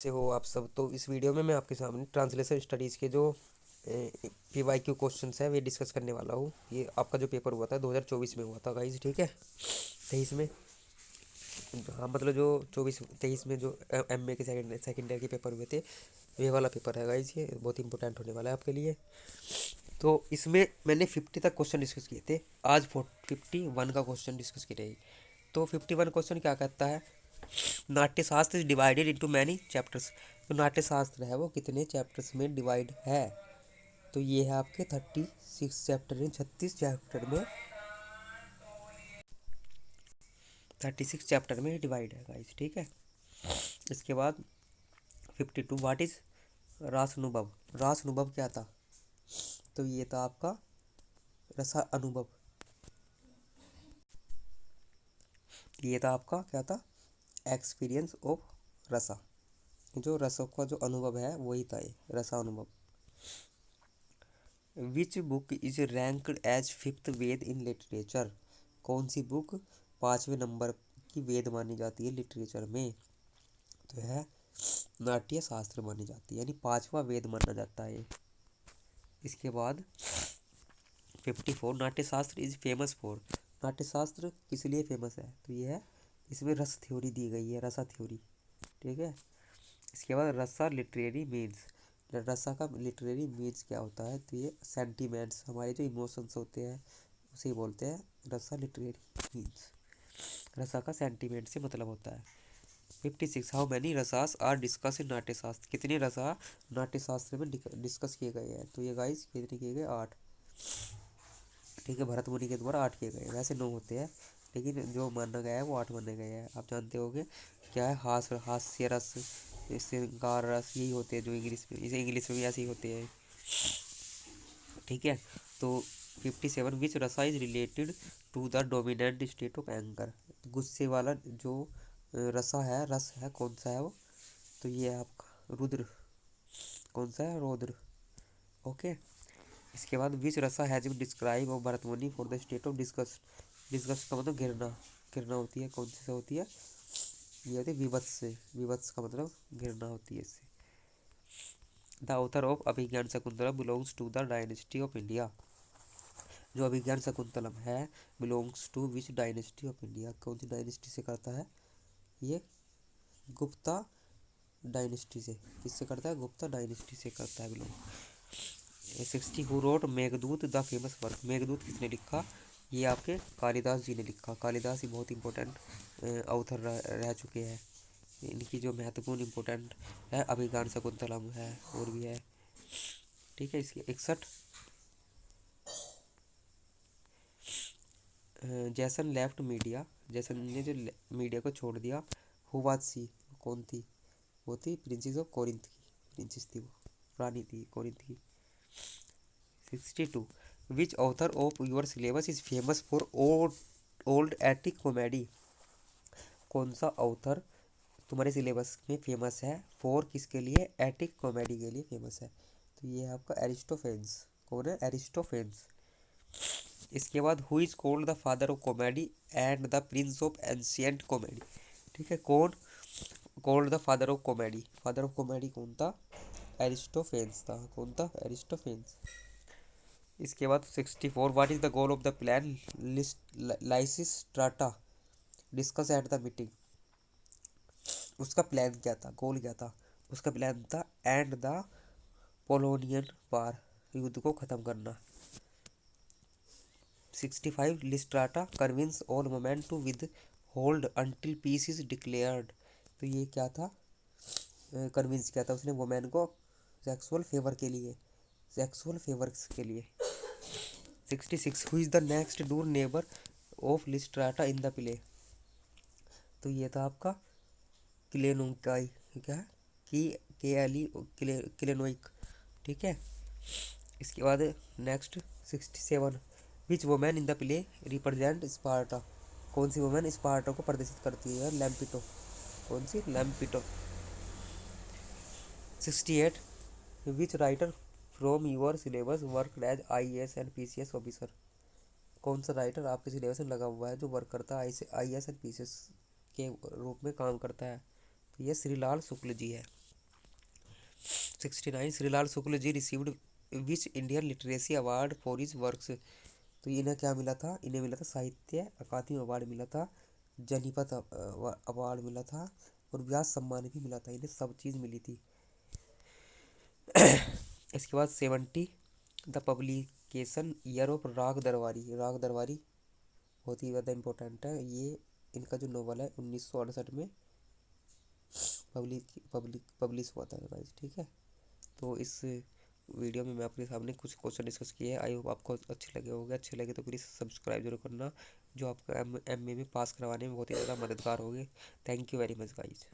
से हो आप सब। तो इस वीडियो में मैं आपके सामने ट्रांसलेशन स्टडीज़ के जो PYQ क्वेश्चंस है वे डिस्कस करने वाला हूँ। ये आपका जो पेपर हुआ था 2024 में हुआ था गाइज, ठीक है। 23 में, हाँ मतलब जो 24-23 में जो MA के सेकेंड ईयर के पेपर हुए थे, वे वाला पेपर है गाइज। ये बहुत इंपॉर्टेंट होने वाला है आपके लिए। तो इसमें मैंने 50 तक क्वेश्चन डिस्कस किए थे, आज 51 का क्वेश्चन डिस्कस करेंगे। तो 51 क्वेश्चन क्या कहता है, नाट्य शास्त्र is divided into many chapters. तो नाट्य शास्त्र है वो कितने चैप्टर्स में डिवाइड है, तो ये है आपके 36 चैप्टर में, 36 चैप्टर में, 36 चैप्टर में डिवाइड है गाइस, ठीक है। इसके बाद 52, व्हाट इज रास अनुभव। रास अनुभव क्या था, तो ये था आपका रसा अनुभव। ये था आपका क्या था, एक्सपीरियंस ऑफ रसा। जो रसों का जो अनुभव है वही था ये रसा अनुभव। Which book is ranked as fifth Veda in literature. कौन सी बुक 5वें नंबर की वेद मानी जाती है लिटरेचर में, तो है नाट्य शास्त्र मानी जाती है, यानी 5वां वेद माना जाता है। इसके बाद 54, नाट्य शास्त्र इज फेमस फॉर। नाट्य शास्त्र किस लिए फेमस है, तो ये है, इसमें रस थ्योरी दी गई है, रसा थ्योरी, ठीक है। इसके बाद रसा लिटरेरी मीन्स। रसा का लिटरेरी मीन्स क्या होता है, तो ये सेंटीमेंट्स, हमारे जो इमोशंस होते हैं उसे ही बोलते हैं रसा लिटरेरी मीन्स। रसा का सेंटीमेंट से मतलब होता है। 56, how many rasas are discuss in Natya Shastra. कितने रसा नाट्य शास्त्र में डिस्कस किए गए हैं, तो ये गाइस कितने किए गए, 8, ठीक है। भरत मुनि के द्वारा 8 किए गए, वैसे 9 होते हैं, लेकिन जो माना गया है वो 8 माने गए हैं। आप जानते होंगे क्या है, हास्य रस, श्रृंगार रस, यही होते हैं जो इंग्लिश में, इसे इंग्लिश में भी ऐसे ही होते हैं, ठीक है। तो 57, which rasa is related to the dominant state of anger. गुस्से वाला जो रसा है, रस है, कौन सा है वो, तो ये है आपका रुद्र। कौन सा है, रौद्र, ओके। इसके बाद which rasa has been describe of Bharat Muni for the state of disgust. Disgust का मतलब घिरना, घिरना होती है, कौन सी से होती है, ये होती है विवत्स से। विवत्स का मतलब घिरना होती है इससे। The author of Abhijnana Shakuntalam belongs to the dynasty of India. जो अभिज्ञान शकुंतलम है belongs to which dynasty of India, कौन सी डायनेस्टी से करता है, ये गुप्ता डायनेस्टी से। किससे करता है, गुप्ता डायनेस्टी से करता है belong. 60, who wrote Meghdoot the famous work. Meghdoot किसने लिखा, ये आपके कालिदास जी ने लिखा। कालिदास ही बहुत इंपॉर्टेंट ऑथर रह चुके हैं। इनकी जो महत्वपूर्ण इंपॉर्टेंट है, अभिज्ञान शकुंतलम है और भी है, ठीक है। इसके 61, जैसन लेफ्ट मीडिया। जैसन ने जो मीडिया को छोड़ दिया। हु वाज सी, कौन थी, वो थी प्रिंसेस ऑफ कोरिंथ की, प्रिंसेस थी वो, रानी थी कोरिंथ की। 62, विच author of your syllabus is famous for old attic comedy. कौन सा ऑथर तुम्हारे सिलेबस में फेमस है, फॉर किसके लिए, एटिक कॉमेडी के लिए फेमस है, तो ये है आपका एरिस्टोफेंस। कौन है, एरिस्टोफेंस। इसके बाद who is called the father of comedy and the Prince of ancient comedy, ठीक है। कौन called the father of comedy, father of comedy कौन था, एरिस्टोफेंस था। कौन था, एरिस्टोफेंस। इसके बाद 64, what is the goal of the plan Lysistrata discuss at the meeting. उसका प्लान क्या था, गोल क्या था, उसका प्लान था एंड द पोलोनियन वार, युद्ध को खत्म करना। 65, Lysistrata convince all moment to withhold until peace is declared. तो ये क्या था, कन्विंस किया था उसने वुमेन को सेक्सुअल फेवर के लिए, सेक्सुअल फेवर्स के लिए। 66, who is the next door neighbour of Lysistrata in the play. तो ये था आपका क्लेनोकाई, क्या है, की के एल ई क्लेनोइक, ठीक है। इसके बाद next 67, which women in the play represent Sparta. कौन सी वुमेन स्पार्टा को प्रदर्शित करती है, लैम्पिटो। कौन सी, Lampito. 68, which writer from your syllabus work as IAS and PCS officer. कौन सा राइटर आपके सिलेबस में लगा हुआ है जो वर्क करता है IAS एंड PCS के रूप में काम करता है, तो ये श्रीलाल शुक्ल जी है। 69 Shrilal Shukla ji received which Indian literacy award for his works. तो इन्हें क्या मिला था, इन्हें मिला था साहित्य अकादमी अवार्ड मिला था, जनीपत अवार्ड मिला था और व्यास सम्मान भी मिला था, इन्हें सब चीज़ मिली थी। इसके बाद 70 द पब्लिकेशन ईयर ऑफ राग दरबारी। राग दरबारी बहुत ही ज़्यादा इम्पोर्टेंट है, ये इनका जो नोवेल है 1968 में पब्लिश हुआ था गाइस, ठीक है। तो इस वीडियो में मैं आपके सामने कुछ क्वेश्चन डिस्कस किए हैं, आई होप आपको अच्छे लगे होंगे। अच्छे लगे तो प्लीज़ सब्सक्राइब जरूर करना, जो आपका एम ए में पास करवाने में बहुत ही ज़्यादा मददगार होंगे। Thank you very much guys.